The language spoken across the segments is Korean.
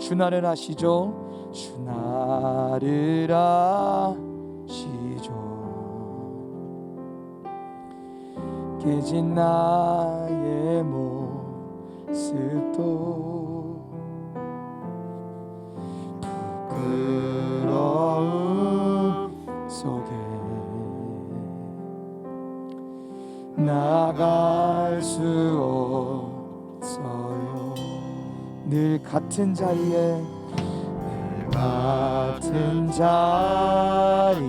주 나를 아시죠? 주 나를 아시죠. 깨진 나의 모습도 부끄러움 속에 나갈 수 없어요. 늘 같은 자리에 같은 자리에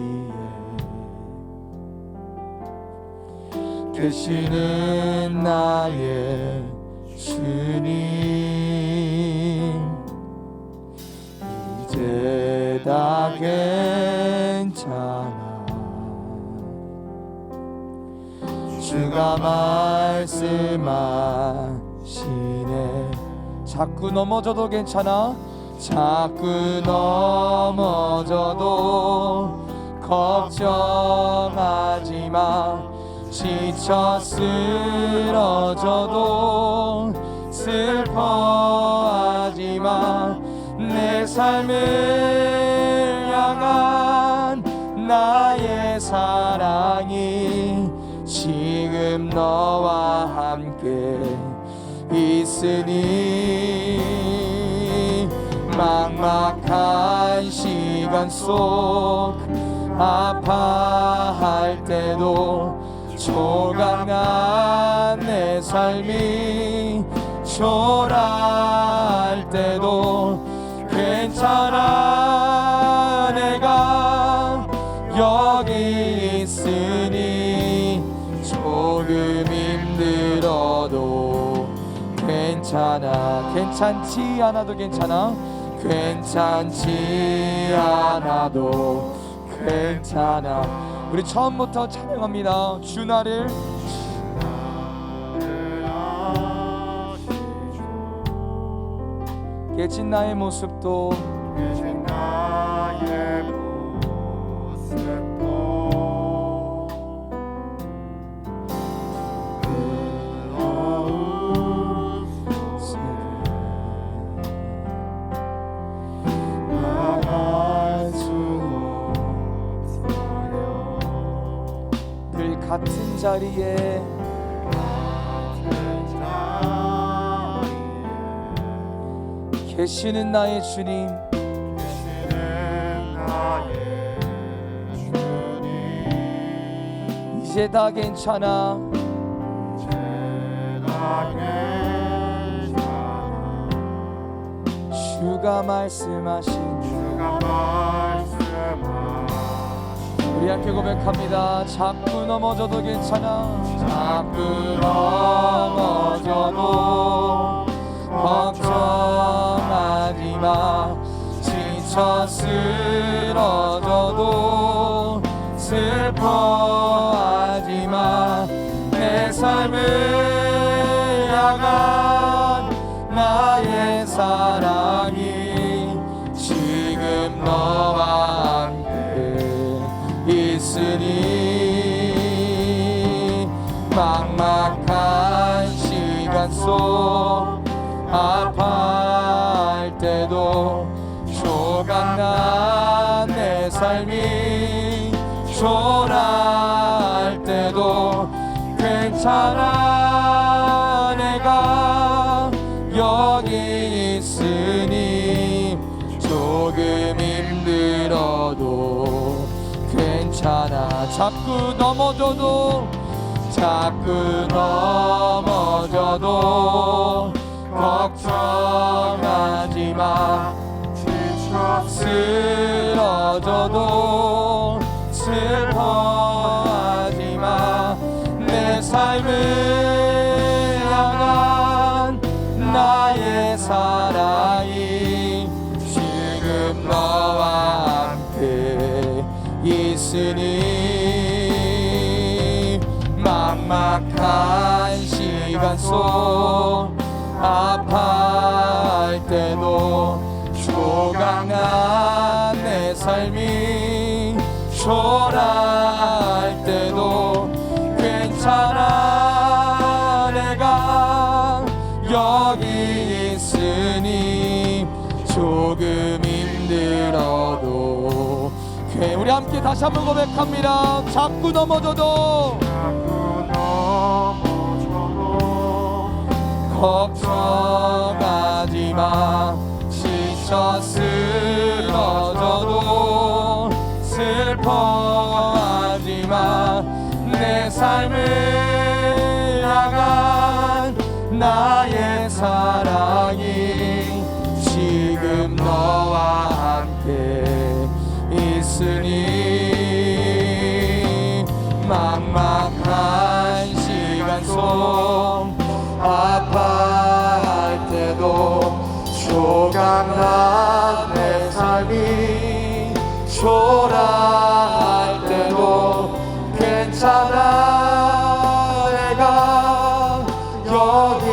계시는 나의 주님, 이제 다 괜찮아. 주가 말씀하시네. 자꾸 넘어져도 괜찮아. 자꾸 넘어져도 걱정하지 마. 지쳐 쓰러져도 슬퍼하지 마. 내 삶을 향한 나의 사랑이 지금 너와 함께 있으니 막막한 시간 속 아파할 때도 조각난 내 삶이 초라할 때도 괜찮아. 내가 여기 있으니 조금 힘들어도 괜찮아. 괜찮지 않아도 괜찮아. 괜찮지 않아도 괜찮아. 우리 처음부터 찬양합니다. 주 나를 깨진 나의 모습도 깨진 나의 모습도 부끄러움 속에 나갈 수 없어요. 늘 같은 자리에 계시는 나의 주님, 계시는 나의 주님, 이제 다 괜찮아. 이제 다 괜찮아. 주가 말씀하신 주가 말씀하신 우리 함께 고백합니다. 자꾸 넘어져도 괜찮아. 자꾸 넘어져도 걱정하지 마. 지쳐 쓰러져도 슬퍼하지 마. 내 삶을 향한 나의 사랑이 지금 너와 함께 있으니 막막한 시간 속 아파할 때도 조각난 내 삶이 초라할 때도 괜찮아. 내가 여기 있으니 조금 힘들어도 괜찮아. 자꾸 넘어져도 걱정하지 마. 지쳐 쓰러져도 슬퍼하지 마. 내 삶을 향한 나의 사랑이 지금 너와 함께 있으니 막막한 시간 속 아파할 때도 조각난 내 삶이 초라할 때도 괜찮아. 내가 여기 있으니 우리 함께 다시 한번 고백합니다. 자꾸 넘어져도 걱정하지 마. 지쳐 쓰러져도 슬퍼하지 마. 내 삶을 향한 나의 사랑이 지금 너와 함께 있으니 막막한 시간 속 아파할 때도 조각난 내 삶이 초라할 때도 괜찮아. 내가 여기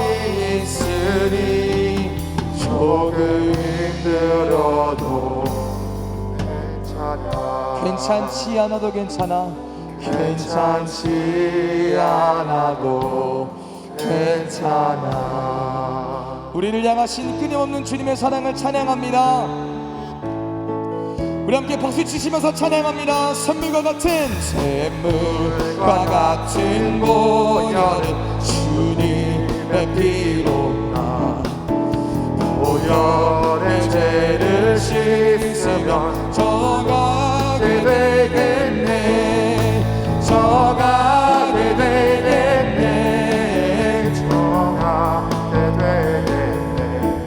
있으니 조금 힘들어도 괜찮아. 괜찮지 않아도 괜찮아. 괜찮지 않아도 괜찮아. 우리를 향하신 끊임없는 주님의 사랑을 찬양합니다. 우리 함께 박수 치시면서 찬양합니다. 샘물과 같은 샘물과 같은 보혈은 주님의 피로 나 보혈의 죄를 씻으면 정하게 되겠네. 정하게 되겠네. 정하게 되겠네.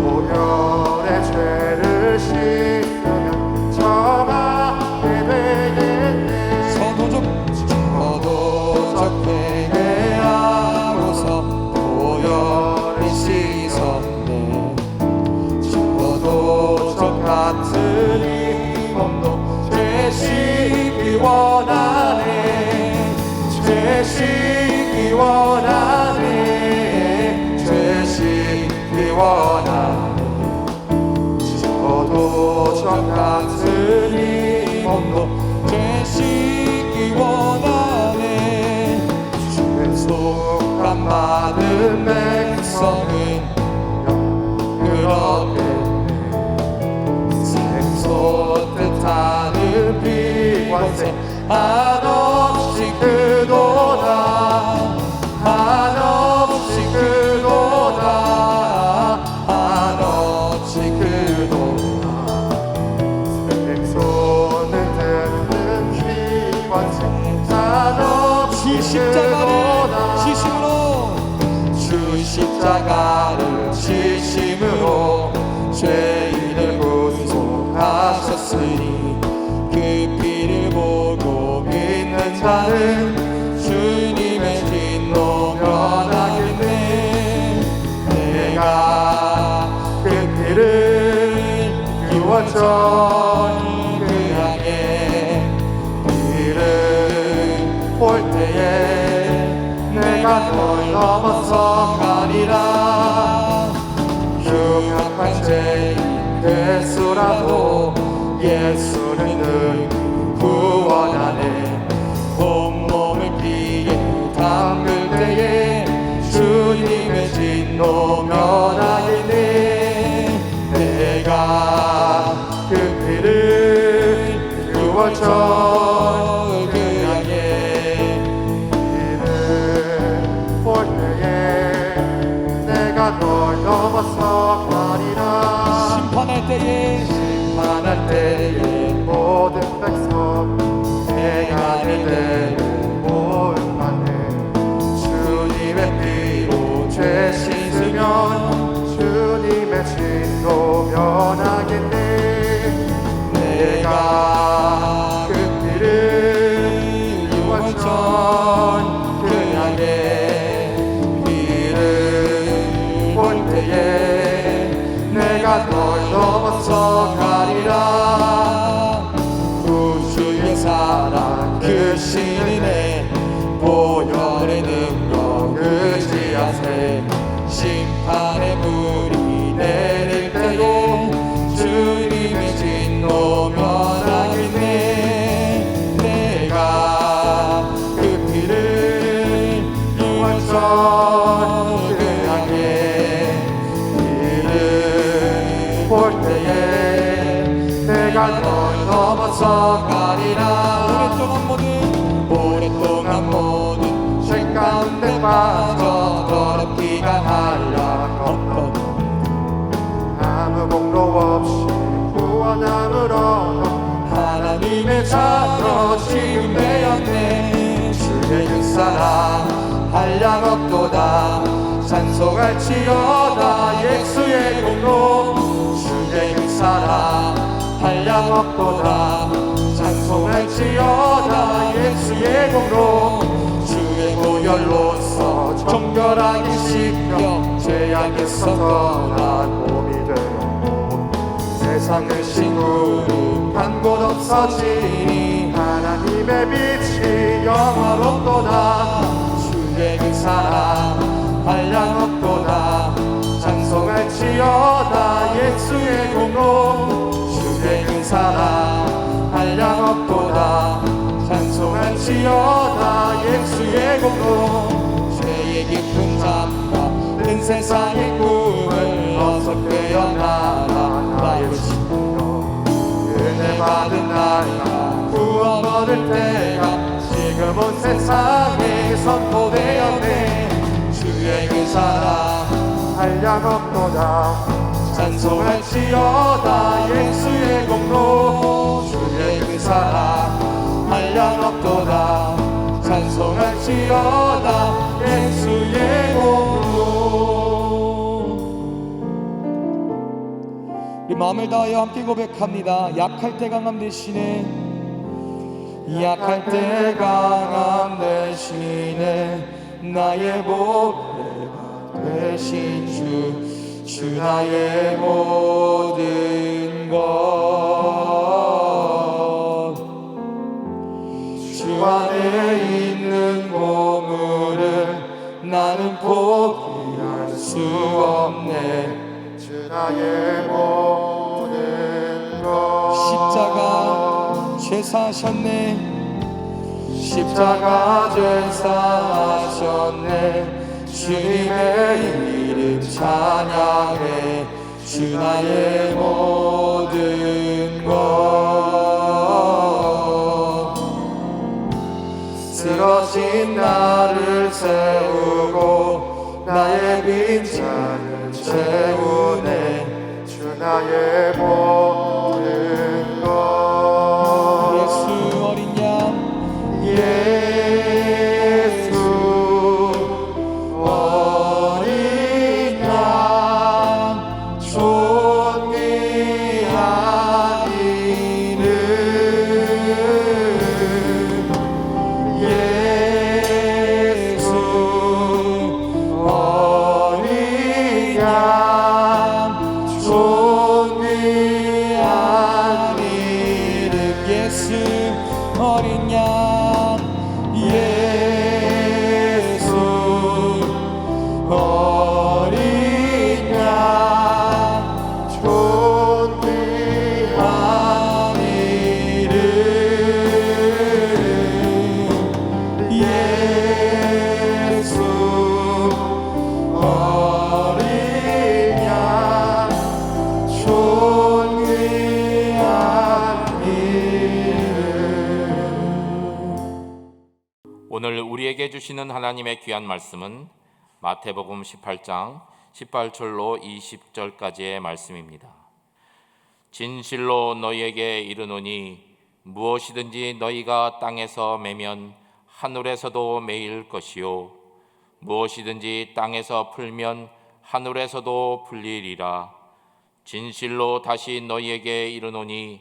보혈의 죄를 씻으면 정하게 되겠네. 서도적 회개하고서 보혈이 씻었네. 서도적 같은 이 몸도 죄 씻기 원하네. 죄 씻기 원하네. 죄 씻기 원하네. 저도적 같은 이 몸도 죄 씻기 원하네. 죄속함 받은 백성은 그렇겠네. 샘솟듯 하는 비관세 한없이 크도다. 한없이 크도다. 한없이 크도다. 샘솟는 듯한 비관세 한없이 크도다. 지심으로 주 십자가를 지심으로 죄인을 구속하셨으니 그 피를 보고 믿는 자는 주님의 진노 면하겠네. 내가 그 피를 유월절 그 향해 피를 볼 때에 내가 널 넘어서 가리라. 흉악한 죄인 될수라도 예수는 늘 구원하네. 온몸을 피에 담글 때에 주님의 진노 면하겠네. 내가 그 피를 유월절 그 향해 피를 볼 때에 내가 널 넘어서 가리라. 심판할 때에 모든 백성 내가 내대로 모음하네. 주님의 피로 죄 씻으면 주님의 진노 면하겠네. 내가 그 피를 유월절 그 향해 피를 볼 때에 내가 널 넘어서 가리라. 구주의 사랑 그 신이네. 보혈의 능력 의지하세. 심판의 불이 내릴 때에 주님의 진노 면하겠네. 내가 그 피를 유월절 그 향해 볼 때에 내가 널 넘어서 앞서가리라. 오랫동안 모든 죄 가운데 빠져 더럽기가 하려 걷던 아무 공로 없이 구원함을 얻어 하나님의 자녀 지금 되었네. 주의 그 사랑 한량 없도다. 찬송할지어다 예수의 공로. 주의 그 사랑 한량 없도다. 찬송할지어다 예수의 공로. 주의 보혈로서 정결하게 씻겨 죄악에서 떠난 몸이 되었고 세상의 신물은 한 곳 없어지니 하나님의 빛이 영화롭도다. 주의 그 사랑 한량 없도다. 찬송할지어다 예수의 공로. 주의 그 사랑 한량 없도다. 찬송할지어다 예수의 공로. 죄의 깊은 잠과 큰 세상의 꿈을 어서 깨어나라. 나의 친구여 은혜 받은 나이가 구원 얻을 때가 지금 온 세상에 선포되었네. 주의 그 사랑 한량 없도다. 찬송할지어다 예수의 공로. 주의 그 사랑 한량 없도다. 찬송할지어다 예수의 공로. 우리 마음을 다하여 함께 고백합니다. 약할 때 강함 대신에, 약할 때 강함 대신에 나의 보배가 되신 주 나의 모든 것. 주 안에 있는 보물을 나는 포기할 수 없네. 주 나의 모든 것. 십자가 죄사하셨네. 십자가 죄사하셨네. 주님의 이름 찬양해. 주 나의 모든 것. 쓰러진 나를 세우고 나의 빈잔을 채우네. 주 나의 모든 것. 예수 어린 양, 예수 어린 양, 존귀한 이름. 예수 어린 양, 존귀한 이름. 예수 어린 양, 예수 어린 양, 존귀한 이름. 예수 어린 양, 존귀한 이름. 오늘 우리에게 주시는 하나님의 귀한 말씀은 마태복음 18장 18절로 20절까지의 말씀입니다. 진실로 너희에게 이르노니 무엇이든지 너희가 땅에서 매면 하늘에서도 매일 것이요 무엇이든지 땅에서 풀면 하늘에서도 풀리리라. 진실로 다시 너희에게 이르노니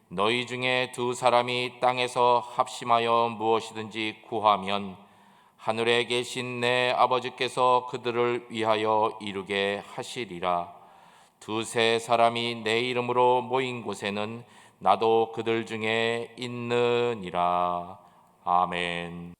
너희 중에 두 사람이 땅에서 합심하여 무엇이든지 구하면 하늘에 계신 내 아버지께서 그들을 위하여 이루게 하시리라. 두세 사람이 내 이름으로 모인 곳에는 나도 그들 중에 있느니라. 아멘.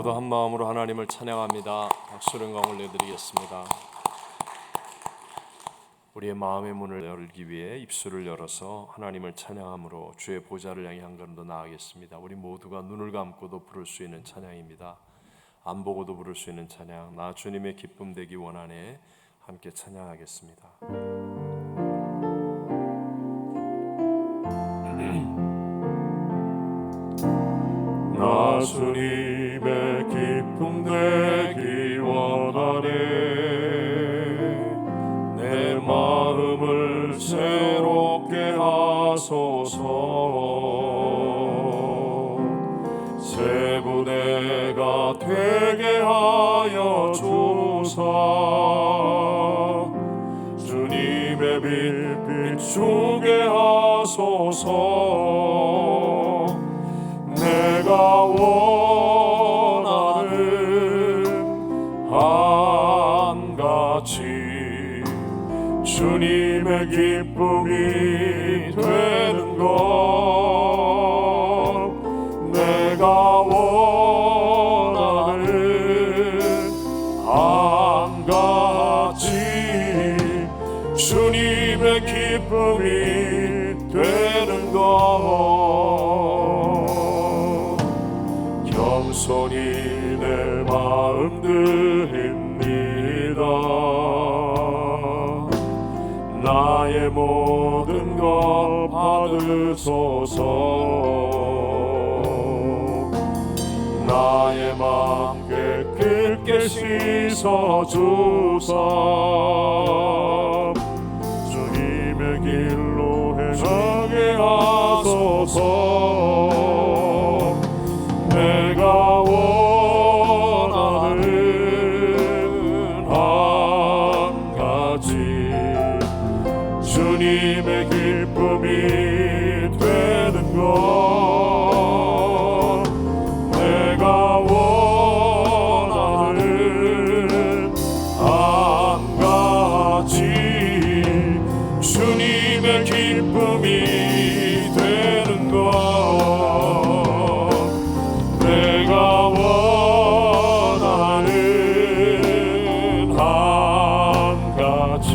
모두 한 마음으로 하나님을 찬양합니다. 박수를 올려드리겠습니다. 우리의 마음의 문을 열기 위해 입술을 열어서 하나님을 찬양함으로 주의 보좌를 향해 한 걸음 더 나아가겠습니다. 우리 모두가 눈을 감고도 부를 수 있는 찬양입니다. 안 보고도 부를 수 있는 찬양, 나 주님의 기쁨 되기 원하네. 함께 찬양하겠습니다. 나 주님의 기쁨 되기 원하네. 내 마음을 새롭게 하소서. 새 부대가 되게 하여 주사. 주님의 빛 비추게 하소서. 내가 원하는 한 가지 주님의 기쁨이 되는 것. 내가 원하는 한 가지 주님의 기쁨이 되는 것. 겸손히 내 마음 드립니다. 나의 모든 것 받으소서. 나의 맘 깨끗게 씻어주사. 주님의 길로 행하게 하소서. 내가 원하는 한 가지 주님의 기쁨이 되는 것. 내가 원하는 한 가지 주님의 기쁨이 되는 것. 내가 원하는 한 가지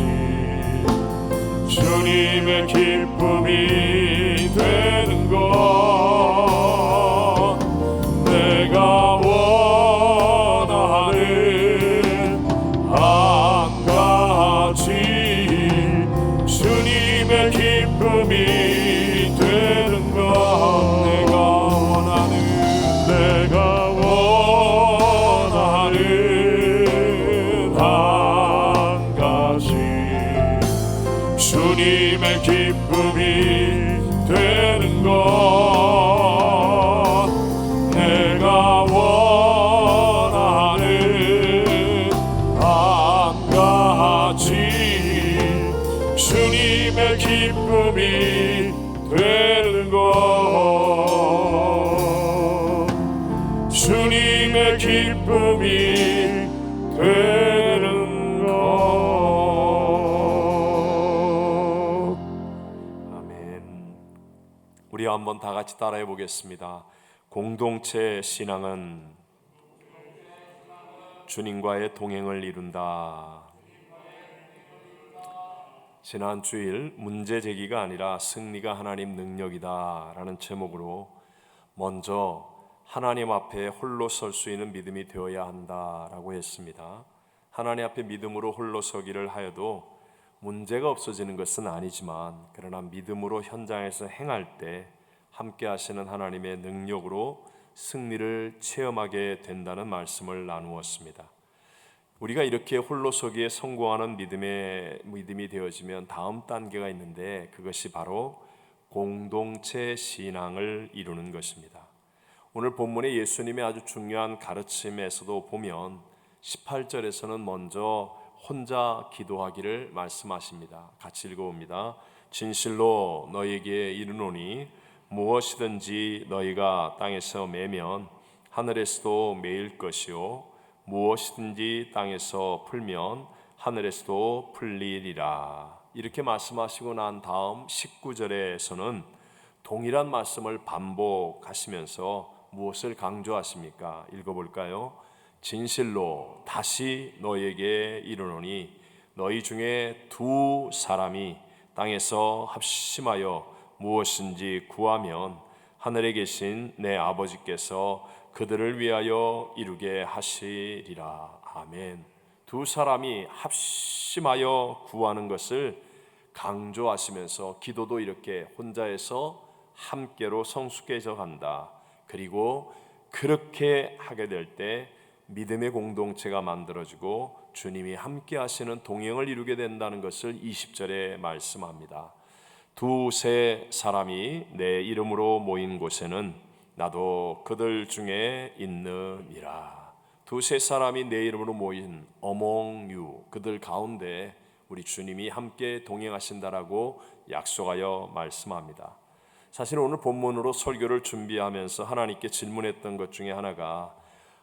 주님의 기쁨이 되는 것. 내가 원하는 한 가지 주님의 기쁨이 되는 것. 내가 원하는 한 가지 주님의 기쁨이 되는 것. 내가 원하는 한 가지 주님의 기쁨이 되는 것. 주님의 기쁨이 되는 것. 아멘. 우리 한번 다 같이 따라해 보겠습니다. 공동체 신앙은 주님과의 동행을 이룬다. 지난 주일 문제 제기가 아니라 승리가 하나님 능력이다 라는 제목으로 먼저 하나님 앞에 홀로 설 수 있는 믿음이 되어야 한다라고 했습니다. 하나님 앞에 믿음으로 홀로 서기를 하여도 문제가 없어지는 것은 아니지만, 그러나 믿음으로 현장에서 행할 때 함께 하시는 하나님의 능력으로 승리를 체험하게 된다는 말씀을 나누었습니다. 우리가 이렇게 홀로 서기에 성공하는 믿음이 되어지면 다음 단계가 있는데, 그것이 바로 공동체 신앙을 이루는 것입니다. 오늘 본문의 예수님의 아주 중요한 가르침에서도 보면 18절에서는 먼저 혼자 기도하기를 말씀하십니다. 같이 읽어봅니다. 진실로 너희에게 이르노니 무엇이든지 너희가 땅에서 매면 하늘에서도 매일 것이요 무엇이든지 땅에서 풀면 하늘에서도 풀리리라. 이렇게 말씀하시고 난 다음 19절에서는 동일한 말씀을 반복하시면서 무엇을 강조하십니까? 읽어볼까요? 진실로 다시 너에게 이르노니 너희 중에 두 사람이 땅에서 합심하여 무엇인지 구하면 하늘에 계신 내 아버지께서 그들을 위하여 이루게 하시리라. 아멘. 두 사람이 합심하여 구하는 것을 강조하시면서 기도도 이렇게 혼자에서 함께로 성숙해져 간다. 그리고 그렇게 하게 될 때 믿음의 공동체가 만들어지고 주님이 함께 하시는 동행을 이루게 된다는 것을 20절에 말씀합니다. 두세 사람이 내 이름으로 모인 곳에는 나도 그들 중에 있느니라. 두세 사람이 내 이름으로 모인 among you, 그들 가운데 우리 주님이 함께 동행하신다라고 약속하여 말씀합니다. 사실 오늘 본문으로 설교를 준비하면서 하나님께 질문했던 것 중에 하나가,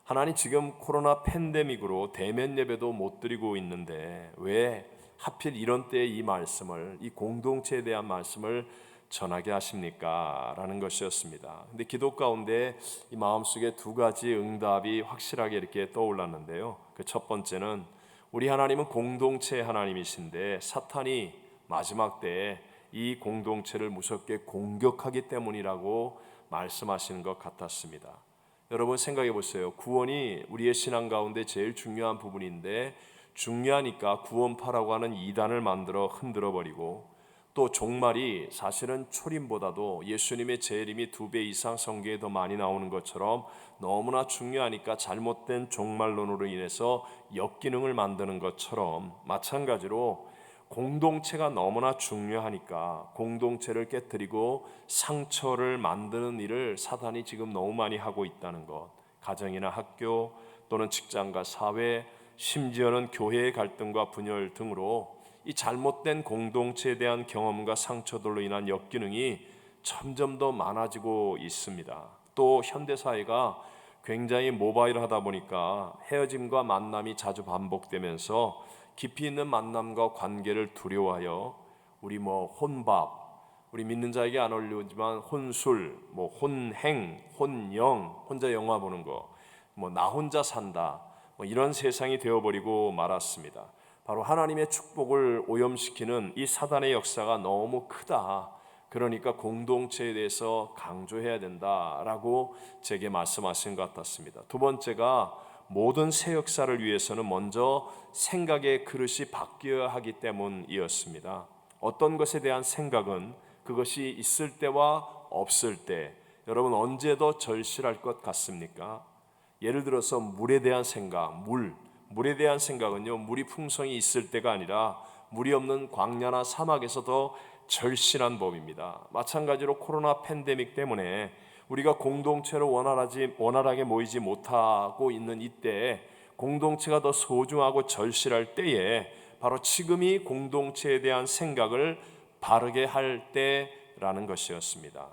하나님 지금 코로나 팬데믹으로 대면 예배도 못 드리고 있는데 왜 하필 이런 때에 이 말씀을, 이 공동체에 대한 말씀을 전하게 하십니까? 라는 것이었습니다. 근데 기도 가운데 이 마음속에 두 가지 응답이 확실하게 이렇게 떠올랐는데요. 그 첫 번째는 우리 하나님은 공동체의 하나님이신데 사탄이 마지막 때에 이 공동체를 무섭게 공격하기 때문이라고 말씀하시는 것 같았습니다. 여러분 생각해 보세요. 구원이 우리의 신앙 가운데 제일 중요한 부분인데 중요하니까 구원파라고 하는 이단을 만들어 흔들어 버리고, 또 종말이 사실은 초림보다도 예수님의 재림이 2배 이상 성경에 더 많이 나오는 것처럼 너무나 중요하니까 잘못된 종말론으로 인해서 역기능을 만드는 것처럼, 마찬가지로 공동체가 너무나 중요하니까 공동체를 깨뜨리고 상처를 만드는 일을 사단이 지금 너무 많이 하고 있다는 것. 가정이나 학교 또는 직장과 사회, 심지어는 교회의 갈등과 분열 등으로 이 잘못된 공동체에 대한 경험과 상처들로 인한 역기능이 점점 더 많아지고 있습니다. 또 현대사회가 굉장히 모바일하다 보니까 헤어짐과 만남이 자주 반복되면서 깊이 있는 만남과 관계를 두려워하여 우리 혼밥, 우리 믿는 자에게 안 어울리지만 혼술, 혼행, 혼영, 혼자 영화 보는 거, 나 혼자 산다, 이런 세상이 되어버리고 말았습니다. 바로 하나님의 축복을 오염시키는 이 사단의 역사가 너무 크다. 그러니까 공동체에 대해서 강조해야 된다라고 제게 말씀하신 것 같았습니다. 두 번째가 모든 새 역사를 위해서는 먼저 생각의 그릇이 바뀌어야 하기 때문이었습니다. 어떤 것에 대한 생각은 그것이 있을 때와 없을 때, 여러분 언제 더 절실할 것 같습니까? 예를 들어서 물에 대한 생각, 물에 대한 생각은요, 물이 풍성이 있을 때가 아니라 물이 없는 광야나 사막에서 더 절실한 법입니다. 마찬가지로 코로나 팬데믹 때문에 우리가 공동체로 원활하게 모이지 못하고 있는 이때에 공동체가 더 소중하고 절실할 때에 바로 지금이 공동체에 대한 생각을 바르게 할 때라는 것이었습니다.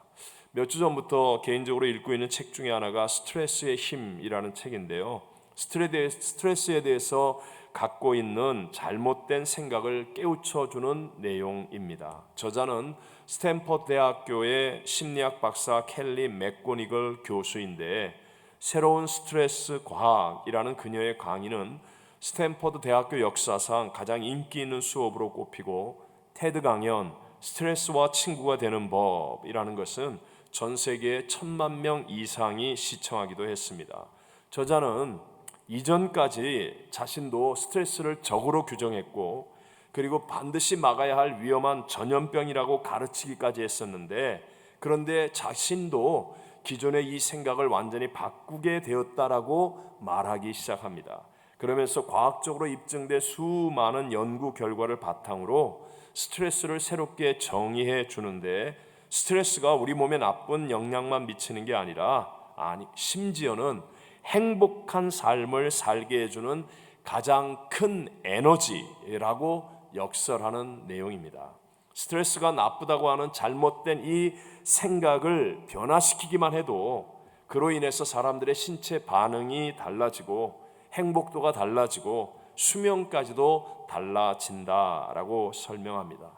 몇 주 전부터 개인적으로 읽고 있는 책 중에 하나가 스트레스의 힘이라는 책인데요. 스트레스에 대해서 갖고 있는 잘못된 생각을 깨우쳐주는 내용입니다. 저자는 스탠퍼드 대학교의 심리학 박사 켈리 맥고니걸 교수인데, 새로운 스트레스 과학이라는 그녀의 강의는 스탠퍼드 대학교 역사상 가장 인기 있는 수업으로 꼽히고, 테드 강연 스트레스와 친구가 되는 법이라는 것은 전 세계에 1,000만 명 이상이 시청하기도 했습니다. 저자는 이전까지 자신도 스트레스를 적으로 규정했고, 그리고 반드시 막아야 할 위험한 전염병이라고 가르치기까지 했었는데, 그런데 자신도 기존의 이 생각을 완전히 바꾸게 되었다라고 말하기 시작합니다. 그러면서 과학적으로 입증된 수많은 연구 결과를 바탕으로 스트레스를 새롭게 정의해 주는데, 스트레스가 우리 몸에 나쁜 영향만 미치는 게 아니라 심지어는 행복한 삶을 살게 해주는 가장 큰 에너지라고 역설하는 내용입니다. 스트레스가 나쁘다고 하는 잘못된 이 생각을 변화시키기만 해도 그로 인해서 사람들의 신체 반응이 달라지고 행복도가 달라지고 수명까지도 달라진다라고 설명합니다.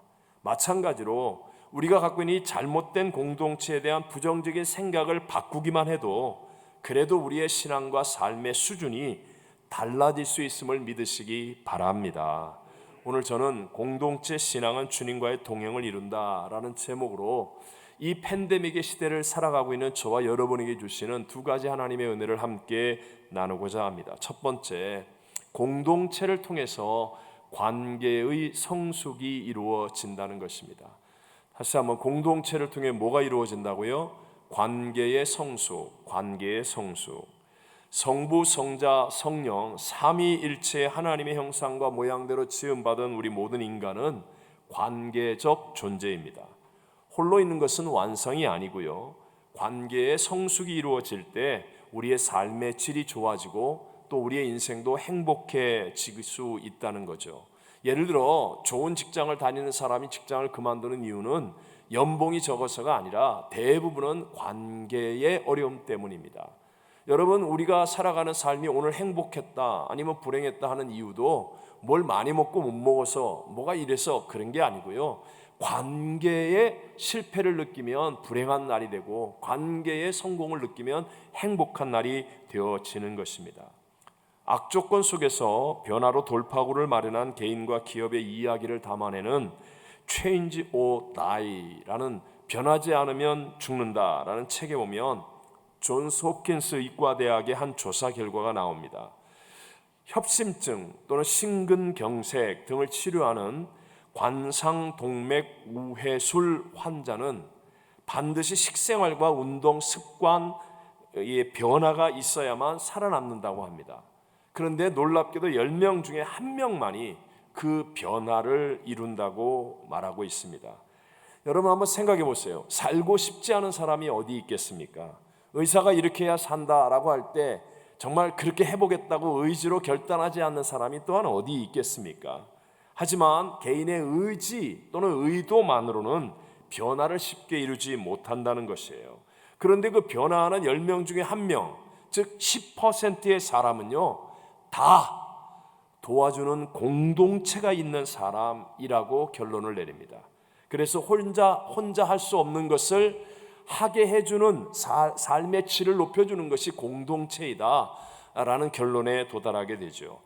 마찬가지로 우리가 갖고 있는 이 잘못된 공동체에 대한 부정적인 생각을 바꾸기만 해도 그래도 우리의 신앙과 삶의 수준이 달라질 수 있음을 믿으시기 바랍니다. 오늘 저는 공동체 신앙은 주님과의 동행을 이룬다라는 제목으로 이 팬데믹의 시대를 살아가고 있는 저와 여러분에게 주시는 두 가지 하나님의 은혜를 함께 나누고자 합니다. 첫 번째, 공동체를 통해서 관계의 성숙이 이루어진다는 것입니다. 다시 한번, 공동체를 통해 뭐가 이루어진다고요? 관계의 성숙, 관계의 성숙. 성부, 성자, 성령 삼위일체의 하나님의 형상과 모양대로 지음받은 우리 모든 인간은 관계적 존재입니다. 홀로 있는 것은 완성이 아니고요, 관계의 성숙이 이루어질 때 우리의 삶의 질이 좋아지고 또 우리의 인생도 행복해질 수 있다는 거죠. 예를 들어 좋은 직장을 다니는 사람이 직장을 그만두는 이유는 연봉이 적어서가 아니라 대부분은 관계의 어려움 때문입니다. 여러분, 우리가 살아가는 삶이 오늘 행복했다 아니면 불행했다 하는 이유도 뭘 많이 먹고 못 먹어서 뭐가 이래서 그런 게 아니고요, 관계의 실패를 느끼면 불행한 날이 되고 관계의 성공을 느끼면 행복한 날이 되어지는 것입니다. 악조건 속에서 변화로 돌파구를 마련한 개인과 기업의 이야기를 담아내는 Change or Die라는 변하지 않으면 죽는다라는 책에 보면 존스 홉킨스 의과대학의 한 조사 결과가 나옵니다. 협심증 또는 심근경색 등을 치료하는 관상동맥우회술 환자는 반드시 식생활과 운동 습관의 변화가 있어야만 살아남는다고 합니다. 그런데 놀랍게도 10명 중에 1명만이 그 변화를 이룬다고 말하고 있습니다. 여러분, 한번 생각해 보세요. 살고 싶지 않은 사람이 어디 있겠습니까? 의사가 이렇게 해야 산다라고 할 때 정말 그렇게 해보겠다고 의지로 결단하지 않는 사람이 또한 어디 있겠습니까? 하지만 개인의 의지 또는 의도만으로는 변화를 쉽게 이루지 못한다는 것이에요. 그런데 그 변화하는 10명 중에 1명, 즉 10%의 사람은요, 다 도와주는 공동체가 있는 사람이라고 결론을 내립니다. 그래서 혼자 할 수 없는 것을 하게 해주는 삶의 질을 높여주는 것이 공동체이다 라는 결론에 도달하게 되죠.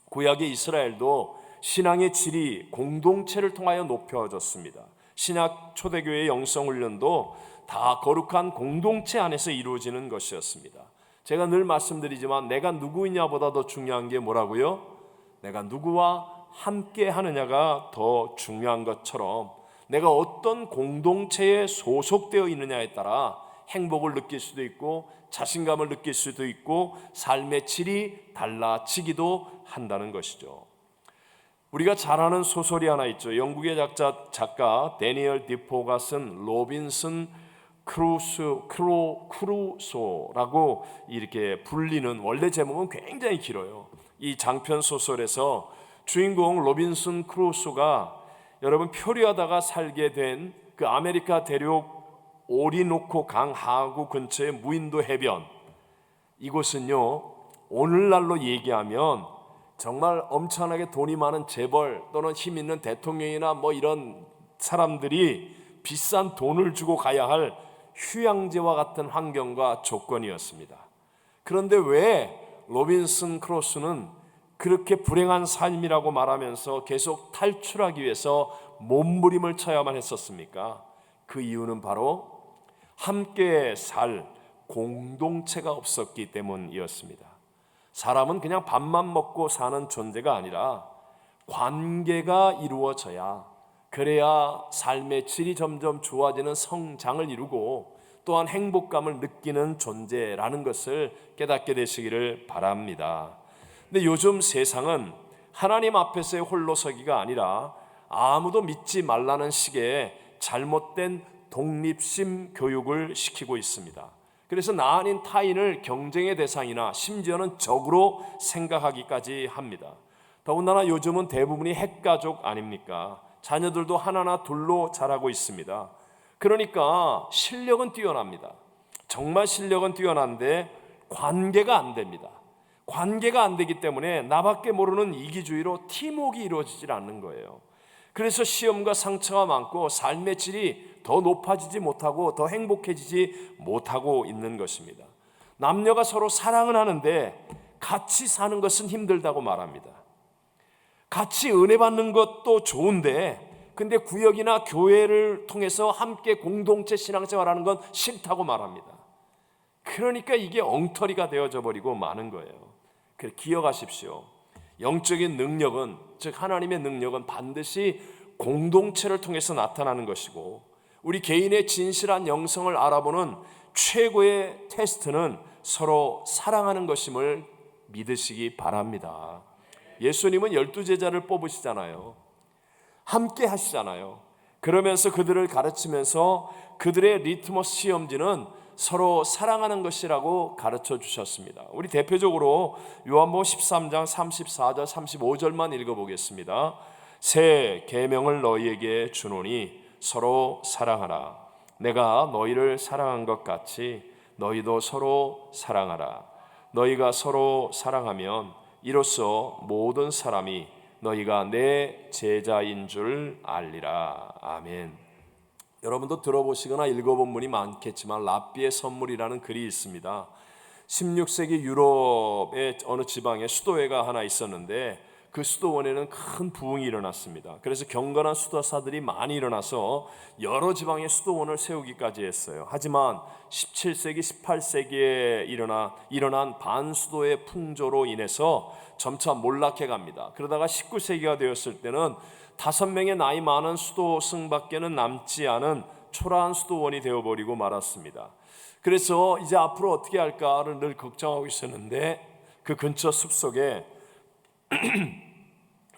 구약의 이스라엘도 신앙의 질이 공동체를 통하여 높여졌습니다. 신약 초대교회의 영성훈련도 다 거룩한 공동체 안에서 이루어지는 것이었습니다. 제가 늘 말씀드리지만 내가 누구이냐보다 더 중요한 게 뭐라고요? 내가 누구와 함께 하느냐가 더 중요한 것처럼 내가 어떤 공동체에 소속되어 있느냐에 따라 행복을 느낄 수도 있고 자신감을 느낄 수도 있고 삶의 질이 달라지기도 한다는 것이죠. 우리가 잘 아는 소설이 하나 있죠. 영국의 작가 데니얼 디포가 쓴 로빈슨 크루소라고 이렇게 불리는, 원래 제목은 굉장히 길어요. 이 장편 소설에서 주인공 로빈슨 크루소가 여러분 표류하다가 살게 된 그 아메리카 대륙 오리노코 강 하구 근처의 무인도 해변, 이곳은요 오늘날로 얘기하면 정말 엄청나게 돈이 많은 재벌 또는 힘 있는 대통령이나 뭐 이런 사람들이 비싼 돈을 주고 가야 할 휴양지와 같은 환경과 조건이었습니다. 그런데 왜 로빈슨 크루소는 그렇게 불행한 삶이라고 말하면서 계속 탈출하기 위해서 몸부림을 쳐야만 했었습니까? 그 이유는 바로 함께 살 공동체가 없었기 때문이었습니다. 사람은 그냥 밥만 먹고 사는 존재가 아니라 관계가 이루어져야, 그래야 삶의 질이 점점 좋아지는 성장을 이루고 또한 행복감을 느끼는 존재라는 것을 깨닫게 되시기를 바랍니다. 근데 요즘 세상은 하나님 앞에서의 홀로서기가 아니라 아무도 믿지 말라는 식의 잘못된 독립심 교육을 시키고 있습니다. 그래서 나 아닌 타인을 경쟁의 대상이나 심지어는 적으로 생각하기까지 합니다. 더군다나 요즘은 대부분이 핵가족 아닙니까? 자녀들도 하나나 둘로 자라고 있습니다. 그러니까 실력은 뛰어납니다. 정말 실력은 뛰어난데 관계가 안 됩니다. 관계가 안 되기 때문에 나밖에 모르는 이기주의로 팀워크가 이루어지질 않는 거예요. 그래서 시험과 상처가 많고 삶의 질이 더 높아지지 못하고 더 행복해지지 못하고 있는 것입니다. 남녀가 서로 사랑은 하는데 같이 사는 것은 힘들다고 말합니다. 같이 은혜 받는 것도 좋은데 근데 구역이나 교회를 통해서 함께 공동체 신앙생활하는 건 싫다고 말합니다. 그러니까 이게 엉터리가 되어져 버리고 마는 거예요. 그래 기억하십시오. 영적인 능력은, 즉 하나님의 능력은 반드시 공동체를 통해서 나타나는 것이고, 우리 개인의 진실한 영성을 알아보는 최고의 테스트는 서로 사랑하는 것임을 믿으시기 바랍니다. 예수님은 12제자를 뽑으시잖아요. 함께 하시잖아요. 그러면서 그들을 가르치면서 그들의 리트머스 시험지는 서로 사랑하는 것이라고 가르쳐 주셨습니다. 우리 대표적으로 요한복음 13장 34절 35절만 읽어보겠습니다. 새 계명을 너희에게 주노니 서로 사랑하라. 내가 너희를 사랑한 것 같이 너희도 서로 사랑하라. 너희가 서로 사랑하면 이로써 모든 사람이 너희가 내 제자인 줄 알리라. 아멘. 여러분도 들어보시거나 읽어본 분이 많겠지만 랍비의 선물이라는 글이 있습니다. 16세기 유럽의 어느 지방에 수도회가 하나 있었는데 그 수도원에는 큰 부흥이 일어났습니다. 그래서 경건한 수도사들이 많이 일어나서 여러 지방에 수도원을 세우기까지 했어요. 하지만 17세기, 18세기에 일어난 반수도의 풍조로 인해서 점차 몰락해 갑니다. 그러다가 19세기가 되었을 때는 5명의 나이 많은 수도승밖에는 남지 않은 초라한 수도원이 되어버리고 말았습니다. 그래서 이제 앞으로 어떻게 할까를 늘 걱정하고 있었는데 그 근처 숲속에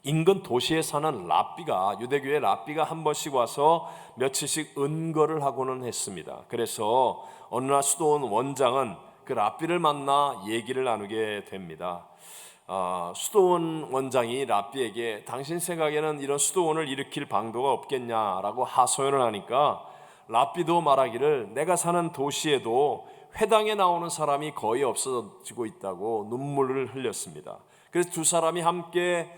인근 도시에 사는 랍비가, 유대교의 랍비가 한 번씩 와서 며칠씩 은거를 하고는 했습니다. 그래서 어느 날 수도원 원장은 그 랍비를 만나 얘기를 나누게 됩니다. 수도원 원장이 랍비에게 당신 생각에는 이런 수도원을 일으킬 방도가 없겠냐라고 하소연을 하니까 랍비도 말하기를 내가 사는 도시에도 회당에 나오는 사람이 거의 없어지고 있다고 눈물을 흘렸습니다. 그래서 두 사람이 함께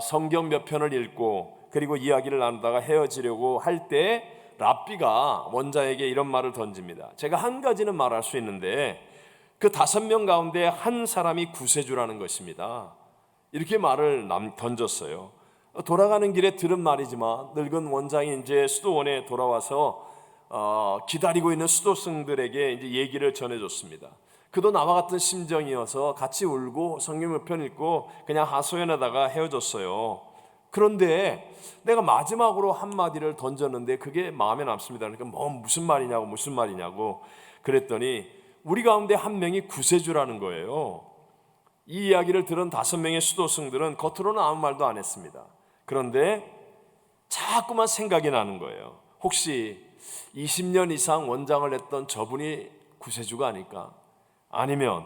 성경 몇 편을 읽고 그리고 이야기를 나누다가 헤어지려고 할 때 랍비가 원자에게 이런 말을 던집니다. 제가 한 가지는 말할 수 있는데 그 5명 가운데 한 사람이 구세주라는 것입니다. 이렇게 말을 던졌어요. 돌아가는 길에 들은 말이지만 늙은 원장이 이제 수도원에 돌아와서 기다리고 있는 수도승들에게 이제 얘기를 전해줬습니다. 그도 나와 같은 심정이어서 같이 울고 성경 몇 편 읽고 그냥 하소연하다가 헤어졌어요. 그런데 내가 마지막으로 한마디를 던졌는데 그게 마음에 남습니다. 그러니까 무슨 말이냐고 그랬더니 우리 가운데 한 명이 구세주라는 거예요. 이 이야기를 들은 5명의 수도승들은 겉으로는 아무 말도 안 했습니다. 그런데 자꾸만 생각이 나는 거예요. 혹시 20년 이상 원장을 했던 저분이 구세주가 아닐까? 아니면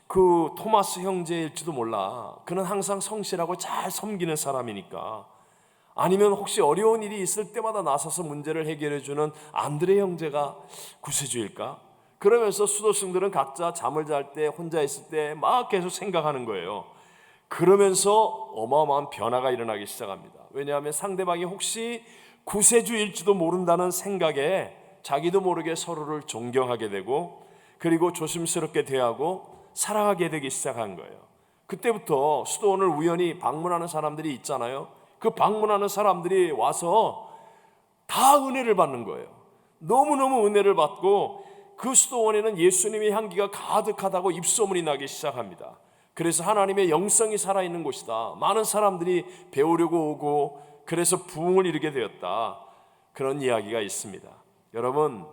그 토마스 형제일지도 몰라. 그는 항상 성실하고 잘 섬기는 사람이니까. 아니면 혹시 어려운 일이 있을 때마다 나서서 문제를 해결해주는 안드레 형제가 구세주일까? 그러면서 수도승들은 각자 잠을 잘 때 혼자 있을 때 막 계속 생각하는 거예요. 그러면서 어마어마한 변화가 일어나기 시작합니다. 왜냐하면 상대방이 혹시 구세주일지도 모른다는 생각에 자기도 모르게 서로를 존경하게 되고 그리고 조심스럽게 대하고 사랑하게 되기 시작한 거예요. 그때부터 수도원을 우연히 방문하는 사람들이 있잖아요. 그 방문하는 사람들이 와서 다 은혜를 받는 거예요. 너무너무 은혜를 받고 그 수도원에는 예수님의 향기가 가득하다고 입소문이 나기 시작합니다. 그래서 하나님의 영성이 살아있는 곳이다. 많은 사람들이 배우려고 오고 그래서 부흥을 이루게 되었다. 그런 이야기가 있습니다. 여러분,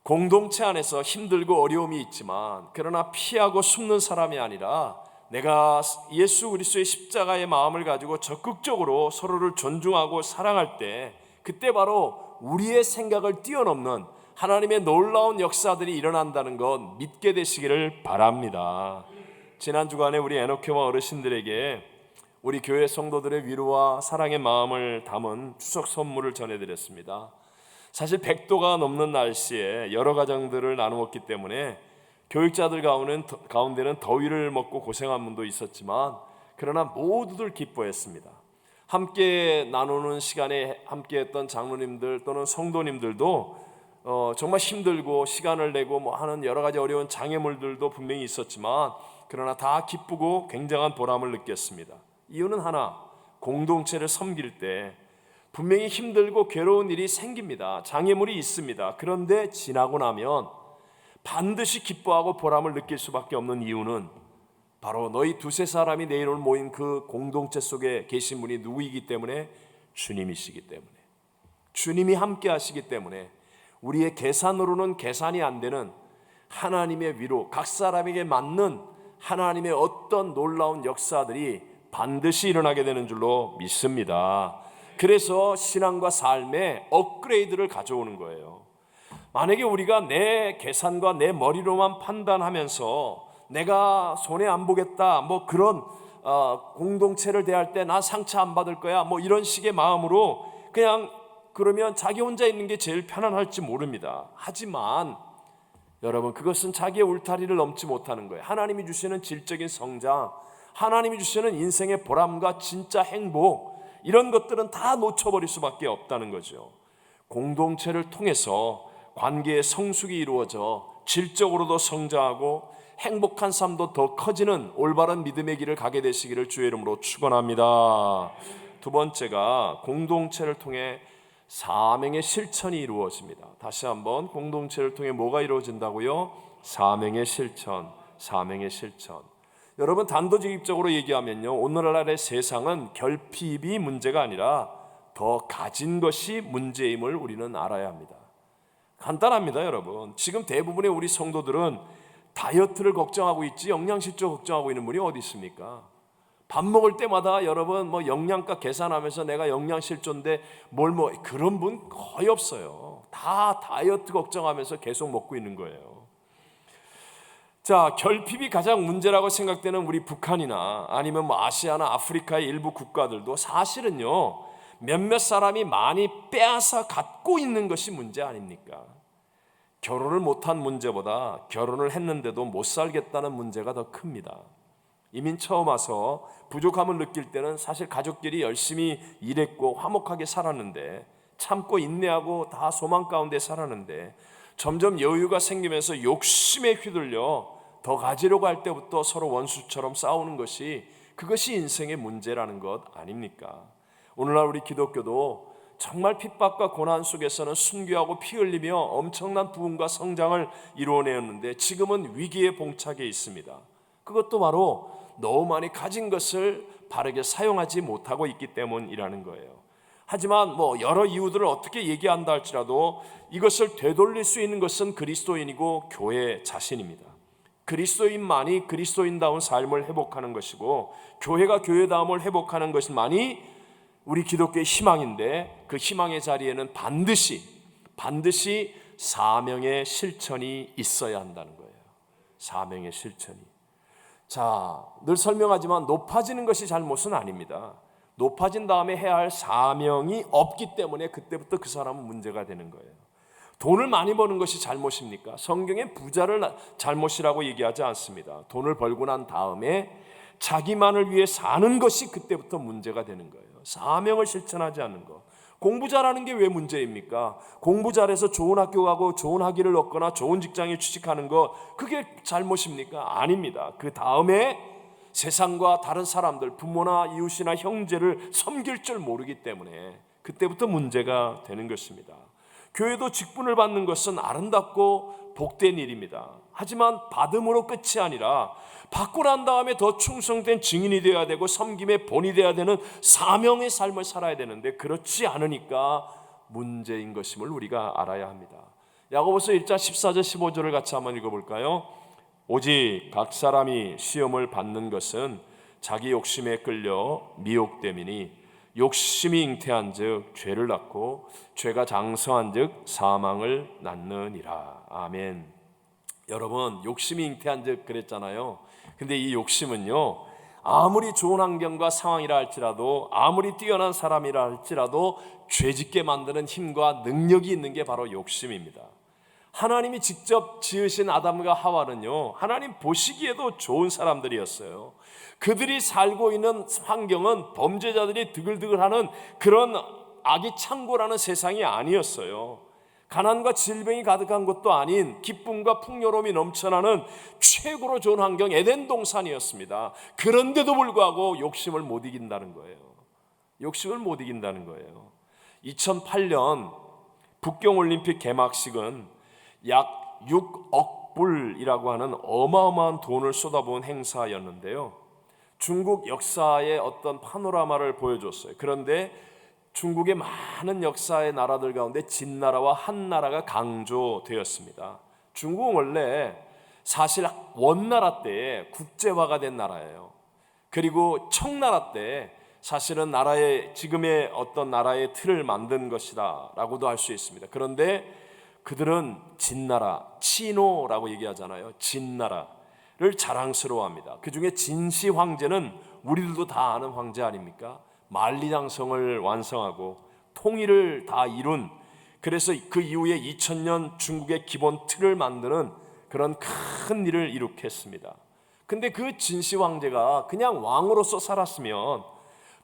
공동체 안에서 힘들고 어려움이 있지만 그러나 피하고 숨는 사람이 아니라 내가 예수 그리스도의 십자가의 마음을 가지고 적극적으로 서로를 존중하고 사랑할 때 그때 바로 우리의 생각을 뛰어넘는 하나님의 놀라운 역사들이 일어난다는 것 믿게 되시기를 바랍니다. 지난 주간에 우리 에노케와 어르신들에게 우리 교회 성도들의 위로와 사랑의 마음을 담은 추석 선물을 전해드렸습니다. 사실 100도가 넘는 날씨에 여러 가정들을 나누었기 때문에 교육자들 가운데는 더위를 먹고 고생한 분도 있었지만 그러나 모두들 기뻐했습니다. 함께 나누는 시간에 함께했던 장로님들 또는 성도님들도 정말 힘들고 시간을 내고 뭐 하는 여러 가지 어려운 장애물들도 분명히 있었지만 그러나 다 기쁘고 굉장한 보람을 느꼈습니다. 이유는 하나, 공동체를 섬길 때 분명히 힘들고 괴로운 일이 생깁니다. 장애물이 있습니다. 그런데 지나고 나면 반드시 기뻐하고 보람을 느낄 수밖에 없는 이유는 바로 너희 두세 사람이 내일 오늘 모인 그 공동체 속에 계신 분이 누구이기 때문에 주님이시기 때문에, 주님이 함께 하시기 때문에 우리의 계산으로는 계산이 안 되는 하나님의 위로, 각 사람에게 맞는 하나님의 어떤 놀라운 역사들이 반드시 일어나게 되는 줄로 믿습니다. 그래서 신앙과 삶에 업그레이드를 가져오는 거예요. 만약에 우리가 내 계산과 내 머리로만 판단하면서 내가 손해 안 보겠다, 뭐 그런 공동체를 대할 때 나 상처 안 받을 거야, 뭐 이런 식의 마음으로 그냥 그러면 자기 혼자 있는 게 제일 편안할지 모릅니다. 하지만 여러분, 그것은 자기의 울타리를 넘지 못하는 거예요. 하나님이 주시는 질적인 성장, 하나님이 주시는 인생의 보람과 진짜 행복, 이런 것들은 다 놓쳐버릴 수밖에 없다는 거죠. 공동체를 통해서 관계의 성숙이 이루어져 질적으로도 성장하고 행복한 삶도 더 커지는 올바른 믿음의 길을 가게 되시기를 주의 이름으로 축원합니다. 두 번째가 공동체를 통해 사명의 실천이 이루어집니다. 다시 한번, 공동체를 통해 뭐가 이루어진다고요? 사명의 실천, 사명의 실천. 여러분, 단도직입적으로 얘기하면요, 오늘날의 세상은 결핍이 문제가 아니라 더 가진 것이 문제임을 우리는 알아야 합니다. 간단합니다. 여러분, 지금 대부분의 우리 성도들은 다이어트를 걱정하고 있지 영양실조 걱정하고 있는 분이 어디 있습니까? 밥 먹을 때마다 여러분 뭐 영양가 계산하면서 내가 영양실조인데 그런 분 거의 없어요. 다 다이어트 걱정하면서 계속 먹고 있는 거예요. 자, 결핍이 가장 문제라고 생각되는 우리 북한이나 아니면 뭐 아시아나 아프리카의 일부 국가들도 사실은요, 몇몇 사람이 많이 빼앗아 갖고 있는 것이 문제 아닙니까? 결혼을 못한 문제보다 결혼을 했는데도 못 살겠다는 문제가 더 큽니다. 이민 처음 와서 부족함을 느낄 때는 사실 가족끼리 열심히 일했고 화목하게 살았는데, 참고 인내하고 다 소망 가운데 살았는데, 점점 여유가 생기면서 욕심에 휘둘려 더 가지려고 할 때부터 서로 원수처럼 싸우는 것이, 그것이 인생의 문제라는 것 아닙니까? 오늘날 우리 기독교도 정말 핍박과 고난 속에서는 순교하고 피 흘리며 엄청난 부흥과 성장을 이루어내었는데 지금은 위기에 봉착해 있습니다. 그것도 바로 너무 많이 가진 것을 바르게 사용하지 못하고 있기 때문이라는 거예요. 하지만 뭐 여러 이유들을 어떻게 얘기한다 할지라도 이것을 되돌릴 수 있는 것은 그리스도인이고 교회 자신입니다. 그리스도인만이 그리스도인다운 삶을 회복하는 것이고, 교회가 교회다움을 회복하는 것만이 우리 기독교의 희망인데, 그 희망의 자리에는 반드시 사명의 실천이 있어야 한다는 거예요. 사명의 실천이. 자, 늘 설명하지만 높아지는 것이 잘못은 아닙니다. 높아진 다음에 해야 할 사명이 없기 때문에 그때부터 그 사람은 문제가 되는 거예요. 돈을 많이 버는 것이 잘못입니까? 성경에 부자를 잘못이라고 얘기하지 않습니다. 돈을 벌고 난 다음에 자기만을 위해 사는 것이 그때부터 문제가 되는 거예요. 사명을 실천하지 않는 것. 공부 잘하는 게 왜 문제입니까? 공부 잘해서 좋은 학교 가고 좋은 학위를 얻거나 좋은 직장에 취직하는 것, 그게 잘못입니까? 아닙니다. 그 다음에 세상과 다른 사람들, 부모나 이웃이나 형제를 섬길 줄 모르기 때문에 그때부터 문제가 되는 것입니다. 교회도 직분을 받는 것은 아름답고 복된 일입니다. 하지만 받음으로 끝이 아니라 받고 난 다음에 더 충성된 증인이 되어야 되고 섬김의 본이 되어야 되는 사명의 삶을 살아야 되는데, 그렇지 않으니까 문제인 것임을 우리가 알아야 합니다. 야고보서 1장 14절 15절을 같이 한번 읽어볼까요? 오직 각 사람이 시험을 받는 것은 자기 욕심에 끌려 미혹됨이니 욕심이 잉태한 즉 죄를 낳고 죄가 장성한 즉 사망을 낳느니라. 아멘. 여러분, 욕심이 잉태한 즉 그랬잖아요. 근데 이 욕심은요, 아무리 좋은 환경과 상황이라 할지라도, 아무리 뛰어난 사람이라 할지라도 죄짓게 만드는 힘과 능력이 있는 게 바로 욕심입니다. 하나님이 직접 지으신 아담과 하와는요, 하나님 보시기에도 좋은 사람들이었어요. 그들이 살고 있는 환경은 범죄자들이 드글드글하는 그런 악의 창고라는 세상이 아니었어요. 가난과 질병이 가득한 것도 아닌 기쁨과 풍요로움이 넘쳐나는 최고로 좋은 환경 에덴 동산이었습니다. 그런데도 불구하고 욕심을 못 이긴다는 거예요. 욕심을 못 이긴다는 거예요. 2008년 북경올림픽 개막식은 약 6억 불이라고 하는 어마어마한 돈을 쏟아부은 행사였는데요. 중국 역사의 어떤 파노라마를 보여줬어요. 그런데 중국의 많은 역사의 나라들 가운데 진나라와 한나라가 강조되었습니다. 중국은 원래 사실 원나라 때에 국제화가 된 나라예요. 그리고 청나라 때 사실은 나라의 지금의 어떤 나라의 틀을 만든 것이다 라고도 할 수 있습니다. 그런데 그들은 진나라, 치노라고 얘기하잖아요. 진나라를 자랑스러워합니다. 그 중에 진시 황제는 우리들도 다 아는 황제 아닙니까? 만리장성을 완성하고 통일을 다 이룬, 그래서 그 이후에 2000년 중국의 기본 틀을 만드는 그런 큰 일을 이룩했습니다. 근데 그 진시 황제가 그냥 왕으로서 살았으면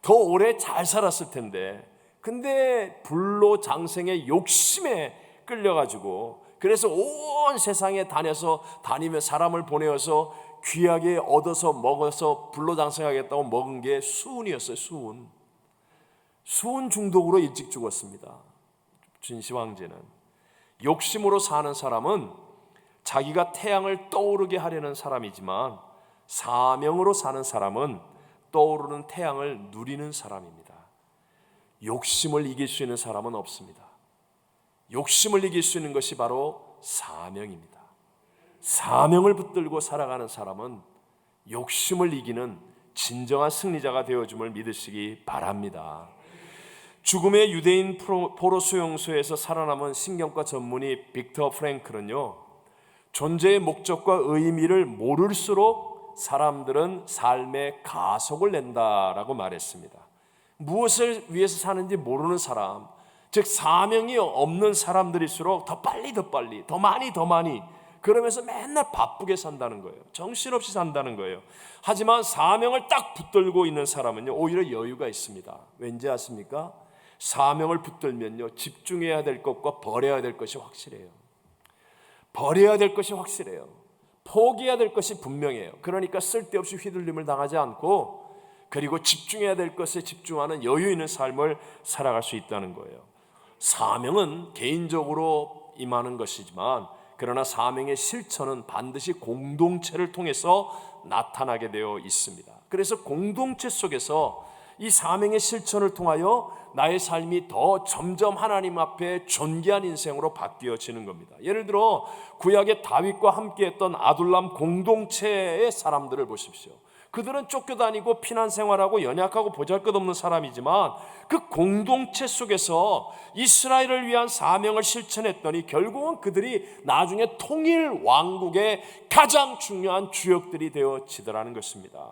더 오래 잘 살았을 텐데, 근데 불로장생의 욕심에 끌려가지고 그래서 온 세상에 다니며 사람을 보내어서 귀하게 얻어서 먹어서 불로장생하겠다고 먹은 게 수은이었어요. 수은 중독으로 일찍 죽었습니다. 진시 황제는. 욕심으로 사는 사람은 자기가 태양을 떠오르게 하려는 사람이지만 사명으로 사는 사람은 떠오르는 태양을 누리는 사람입니다. 욕심을 이길 수 있는 사람은 없습니다. 욕심을 이길 수 있는 것이 바로 사명입니다. 사명을 붙들고 살아가는 사람은 욕심을 이기는 진정한 승리자가 되어줌을 믿으시기 바랍니다. 죽음의 유대인 포로 수용소에서 살아남은 신경과 전문의 빅터 프랭클은요, 존재의 목적과 의미를 모를수록 사람들은 삶의 가속을 낸다라고 말했습니다. 무엇을 위해서 사는지 모르는 사람, 즉 사명이 없는 사람들일수록 더 빨리 더 많이 그러면서 맨날 바쁘게 산다는 거예요. 정신없이 산다는 거예요. 하지만 사명을 딱 붙들고 있는 사람은요, 오히려 여유가 있습니다. 왠지 아십니까? 사명을 붙들면요, 집중해야 될 것과 버려야 될 것이 확실해요. 버려야 될 것이 확실해요. 포기해야 될 것이 분명해요. 그러니까 쓸데없이 휘둘림을 당하지 않고, 그리고 집중해야 될 것에 집중하는 여유 있는 삶을 살아갈 수 있다는 거예요. 사명은 개인적으로 임하는 것이지만, 그러나 사명의 실천은 반드시 공동체를 통해서 나타나게 되어 있습니다. 그래서 공동체 속에서 이 사명의 실천을 통하여 나의 삶이 더 점점 하나님 앞에 존귀한 인생으로 바뀌어지는 겁니다. 예를 들어 구약의 다윗과 함께했던 아둘람 공동체의 사람들을 보십시오. 그들은 쫓겨다니고 피난 생활하고 연약하고 보잘것없는 사람이지만 그 공동체 속에서 이스라엘을 위한 사명을 실천했더니 결국은 그들이 나중에 통일 왕국의 가장 중요한 주역들이 되어지더라는 것입니다.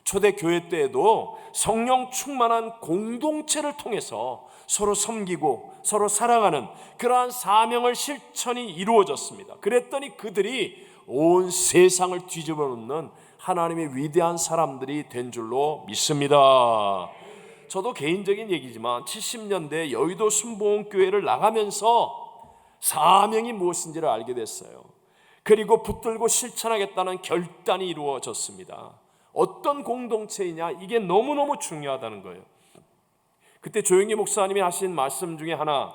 초대교회 때에도 성령 충만한 공동체를 통해서 서로 섬기고 서로 사랑하는 그러한 사명을 실천이 이루어졌습니다. 그랬더니 그들이 온 세상을 뒤집어 놓는 하나님의 위대한 사람들이 된 줄로 믿습니다. 저도 개인적인 얘기지만 70년대 여의도 순복음교회를 나가면서 사명이 무엇인지를 알게 됐어요. 그리고 붙들고 실천하겠다는 결단이 이루어졌습니다. 어떤 공동체이냐, 이게 너무너무 중요하다는 거예요. 그때 조영기 목사님이 하신 말씀 중에 하나,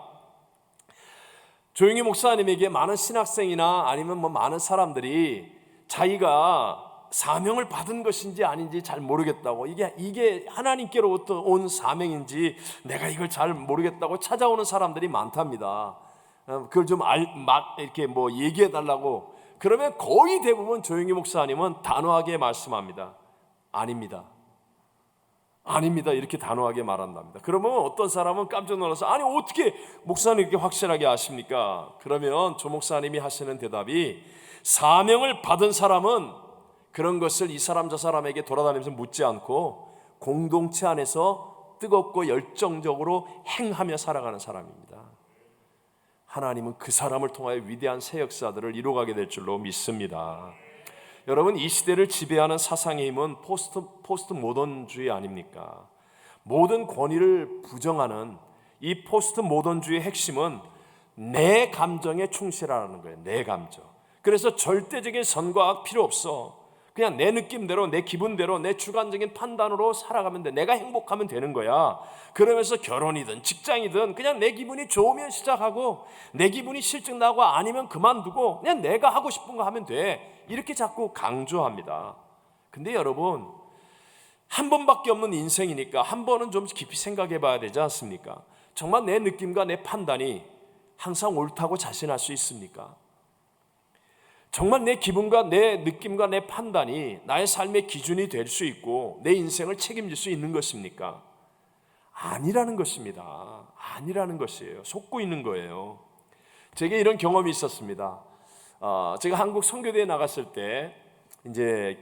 조영기 목사님에게 많은 신학생이나 아니면 많은 사람들이 자기가 사명을 받은 것인지 아닌지 잘 모르겠다고, 이게 하나님께로부터 온 사명인지 내가 이걸 잘 모르겠다고 찾아오는 사람들이 많답니다. 그걸 좀 이렇게 얘기해 달라고. 그러면 거의 대부분 조영기 목사님은 단호하게 말씀합니다. 아닙니다. 이렇게 단호하게 말한답니다. 그러면 어떤 사람은 깜짝 놀라서, 아니 어떻게 목사님 이렇게 확실하게 아십니까? 그러면 조 목사님이 하시는 대답이, 사명을 받은 사람은 그런 것을 이 사람 저 사람에게 돌아다니면서 묻지 않고 공동체 안에서 뜨겁고 열정적으로 행하며 살아가는 사람입니다. 하나님은 그 사람을 통하여 위대한 새 역사들을 이루어가게 될 줄로 믿습니다. 여러분, 이 시대를 지배하는 사상의 힘은 포스트 모던주의 아닙니까? 모든 권위를 부정하는 이 포스트 모던주의의 핵심은 내 감정에 충실하라는 거예요. 내 감정. 그래서 절대적인 선과 악 필요 없어. 그냥 내 느낌대로, 내 기분대로, 내 주관적인 판단으로 살아가면 돼. 내가 행복하면 되는 거야. 그러면서 결혼이든 직장이든 그냥 내 기분이 좋으면 시작하고, 내 기분이 실증 나고 아니면 그만두고 그냥 내가 하고 싶은 거 하면 돼. 이렇게 자꾸 강조합니다. 근데 여러분, 한 번밖에 없는 인생이니까 한 번은 좀 깊이 생각해 봐야 되지 않습니까? 정말 내 느낌과 내 판단이 항상 옳다고 자신할 수 있습니까? 정말 내 기분과 내 느낌과 내 판단이 나의 삶의 기준이 될 수 있고 내 인생을 책임질 수 있는 것입니까? 아니라는 것입니다. 아니라는 것이에요. 속고 있는 거예요. 제게 이런 경험이 있었습니다. 제가 한국 선교대에 나갔을 때 이제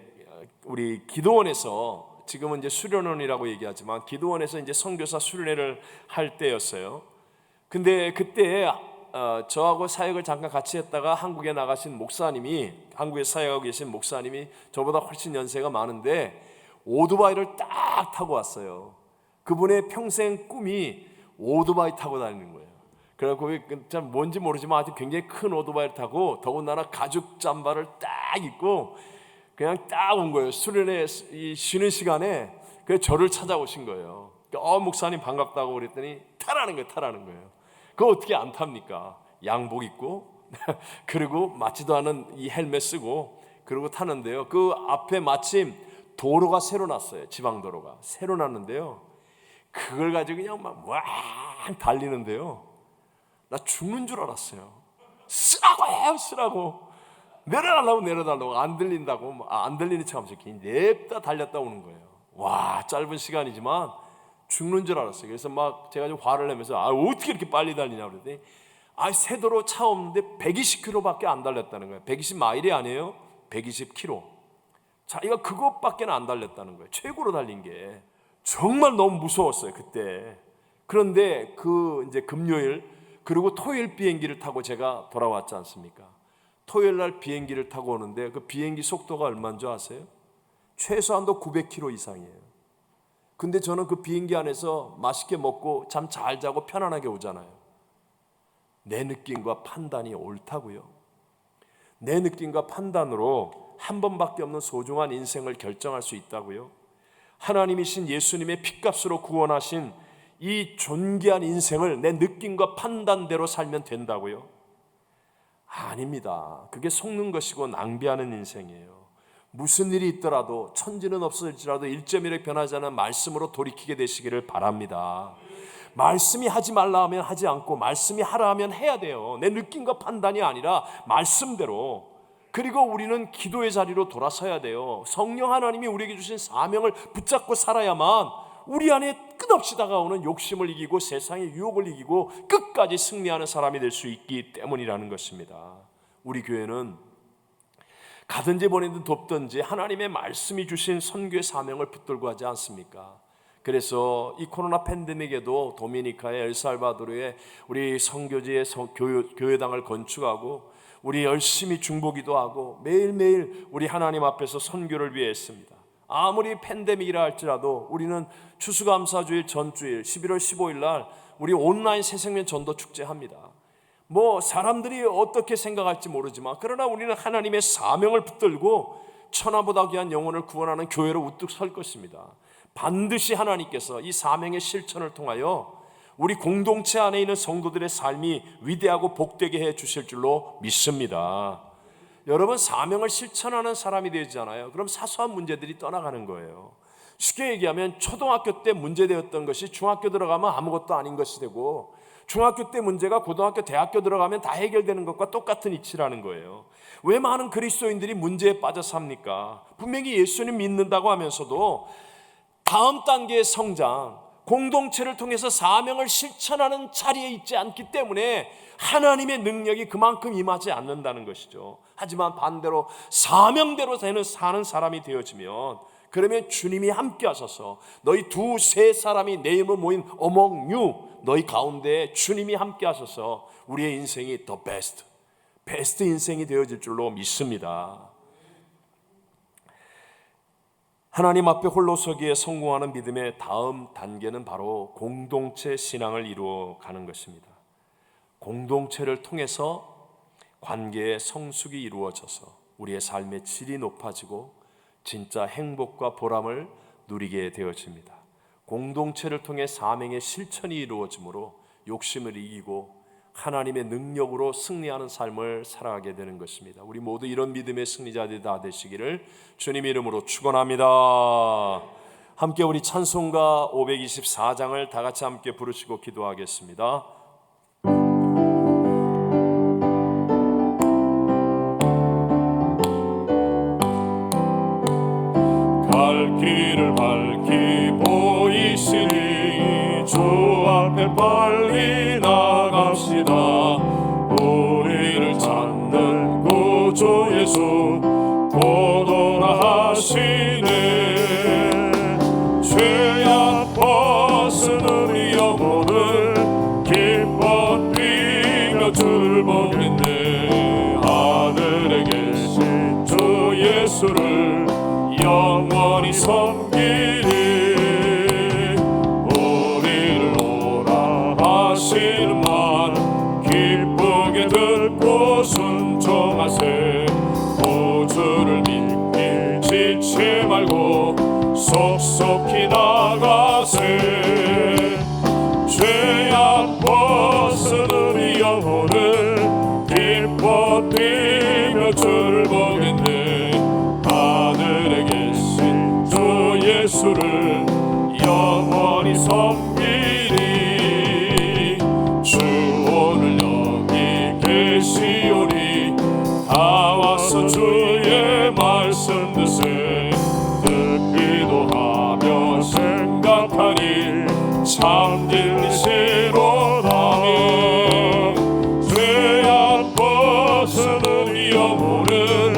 우리 기도원에서, 지금은 이제 수련원이라고 얘기하지만 기도원에서 이제 선교사 수련회를 할 때였어요. 근데 그때 저하고 사역을 잠깐 같이 했다가 한국에 나가신 목사님이, 한국에 사역하고 계신 목사님이 저보다 훨씬 연세가 많은데 오토바이를 딱 타고 왔어요. 그분의 평생 꿈이 오토바이 타고 다니는 거예요. 그래갖고 참 뭔지 모르지만 아주 굉장히 큰 오토바이를 타고, 더군다나 가죽 잠바를 딱 입고 그냥 딱 온 거예요. 수련회 쉬는 시간에 그래서 저를 찾아오신 거예요. 목사님 반갑다고 그랬더니 타라는 거예요. 그거 어떻게 안 탑니까? 양복 입고 그리고 맞지도 않은 이 헬멧 쓰고 그러고 타는데요. 그 앞에 마침 도로가 새로 났어요. 지방도로가 새로 났는데요. 그걸 가지고 그냥 막 달리는데요. 나 죽는 줄 알았어요. 쓰라고 해요, 쓰라고. 내려달라고 안 들린다고, 안 들리는 척하면서 냅다 달렸다 오는 거예요. 와, 짧은 시간이지만 죽는 줄 알았어요. 그래서 막 제가 좀 화를 내면서 어떻게 이렇게 빨리 달리냐 그랬더니 새도로 차 없는데 120km밖에 안 달렸다는 거예요. 120마일이 아니에요. 120km. 자기가 그것밖에 안 달렸다는 거예요. 최고로 달린 게. 정말 너무 무서웠어요, 그때. 그런데 이제 금요일 그리고 토요일 비행기를 타고 제가 돌아왔지 않습니까? 토요일 날 비행기를 타고 오는데 그 비행기 속도가 얼마인 줄 아세요? 최소한도 900km 이상이에요. 근데 저는 그 비행기 안에서 맛있게 먹고 잠 잘 자고 편안하게 오잖아요. 내 느낌과 판단이 옳다고요. 내 느낌과 판단으로 한 번밖에 없는 소중한 인생을 결정할 수 있다고요. 하나님이신 예수님의 핏값으로 구원하신 이 존귀한 인생을 내 느낌과 판단대로 살면 된다고요? 아닙니다. 그게 속는 것이고 낭비하는 인생이에요. 무슨 일이 있더라도, 천지는 없어질지라도 1.1획 변하지 않은 말씀으로 돌이키게 되시기를 바랍니다. 말씀이 하지 말라 하면 하지 않고 말씀이 하라 하면 해야 돼요. 내 느낌과 판단이 아니라 말씀대로. 그리고 우리는 기도의 자리로 돌아서야 돼요. 성령 하나님이 우리에게 주신 사명을 붙잡고 살아야만 우리 안에 끝없이 다가오는 욕심을 이기고 세상의 유혹을 이기고 끝까지 승리하는 사람이 될 수 있기 때문이라는 것입니다. 우리 교회는 가든지 보내든 돕든지 하나님의 말씀이 주신 선교의 사명을 붙들고 하지 않습니까? 그래서 이 코로나 팬데믹에도 도미니카의 엘살바도르에 우리 선교지의 교회당을 건축하고 우리 열심히 중보기도 하고 매일매일 우리 하나님 앞에서 선교를 위해 했습니다. 아무리 팬데믹이라 할지라도 우리는 추수감사주일 전주일 11월 15일 날 우리 온라인 새생명 전도 축제 합니다. 사람들이 어떻게 생각할지 모르지만 그러나 우리는 하나님의 사명을 붙들고 천하보다 귀한 영혼을 구원하는 교회로 우뚝 설 것입니다. 반드시 하나님께서 이 사명의 실천을 통하여 우리 공동체 안에 있는 성도들의 삶이 위대하고 복되게 해 주실 줄로 믿습니다. 여러분, 사명을 실천하는 사람이 되잖아요. 그럼 사소한 문제들이 떠나가는 거예요. 쉽게 얘기하면 초등학교 때 문제되었던 것이 중학교 들어가면 아무것도 아닌 것이 되고, 중학교 때 문제가 고등학교, 대학교 들어가면 다 해결되는 것과 똑같은 이치라는 거예요. 왜 많은 그리스도인들이 문제에 빠져 삽니까? 분명히 예수님 믿는다고 하면서도 다음 단계의 성장, 공동체를 통해서 사명을 실천하는 자리에 있지 않기 때문에 하나님의 능력이 그만큼 임하지 않는다는 것이죠. 하지만 반대로 사명대로 사는 사람이 되어지면, 그러면 주님이 함께 하셔서 너희 2-3 사람이 내 이름으로 모인 among you, 너희 가운데 주님이 함께 하셔서 우리의 인생이 the 베스트 인생이 되어질 줄로 믿습니다. 하나님 앞에 홀로 서기에 성공하는 믿음의 다음 단계는 바로 공동체 신앙을 이루어 가는 것입니다. 공동체를 통해서 관계의 성숙이 이루어져서 우리의 삶의 질이 높아지고 진짜 행복과 보람을 누리게 되어집니다. 공동체를 통해 사명의 실천이 이루어지므로 욕심을 이기고 하나님의 능력으로 승리하는 삶을 살아가게 되는 것입니다. 우리 모두 이런 믿음의 승리자들이 다 되시기를 주님 이름으로 축원합니다. 함께 우리 찬송가 524장을 다 같이 함께 부르시고 기도하겠습니다. 갈 길을 밝히 보이시니 주 앞에 빨리 나갑시다. 우리를 찾는 구주 예수 곧 오라 하시네. 죄악 벗은 우리 영혼을 기뻐 뛰며 주를 보겠네. 하늘에 계신 주 예수를 영원히 섬기리. 우리를 오라 하시는 말 기쁘게 듣고 순종하세. 구주를 믿기 지치 말고 속속히 나가세. 죄악 벗은 우리 영혼을 기뻐 뛰며 주를 보겠네. 하늘에 계신 주 예수를 영원히 섬기리. 주 오늘 여기 계시오니 다 와서 주의 말씀 듣세. 듣기도 하며 생각하니 참 진리시로다며. 죄악 벗은 우리 영혼을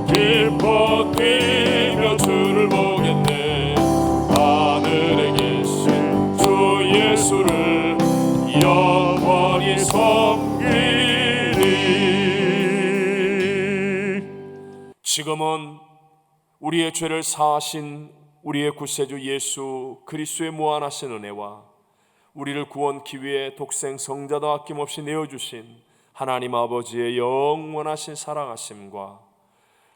기뻐 뛰며 주를 보겠네. 하늘에 계신 주 예수를 영원히 섬기리. 지금은 우리의 죄를 사하신 우리의 구세주 예수 그리스도의 무한하신 은혜와 우리를 구원기 위해 독생 성자도 아낌없이 내어주신 하나님 아버지의 영원하신 사랑하심과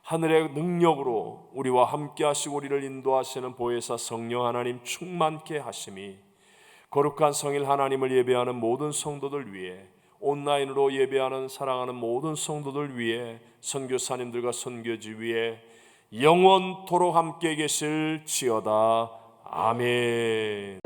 하늘의 능력으로 우리와 함께 하시고 우리를 인도하시는 보혜사 성령 하나님 충만케 하심이 거룩한 성일 하나님을 예배하는 모든 성도들 위해 온라인으로 예배하는 사랑하는 모든 성도들 위해 선교사님들과 선교지 위에 영원토록 함께 계실지어다. 아멘.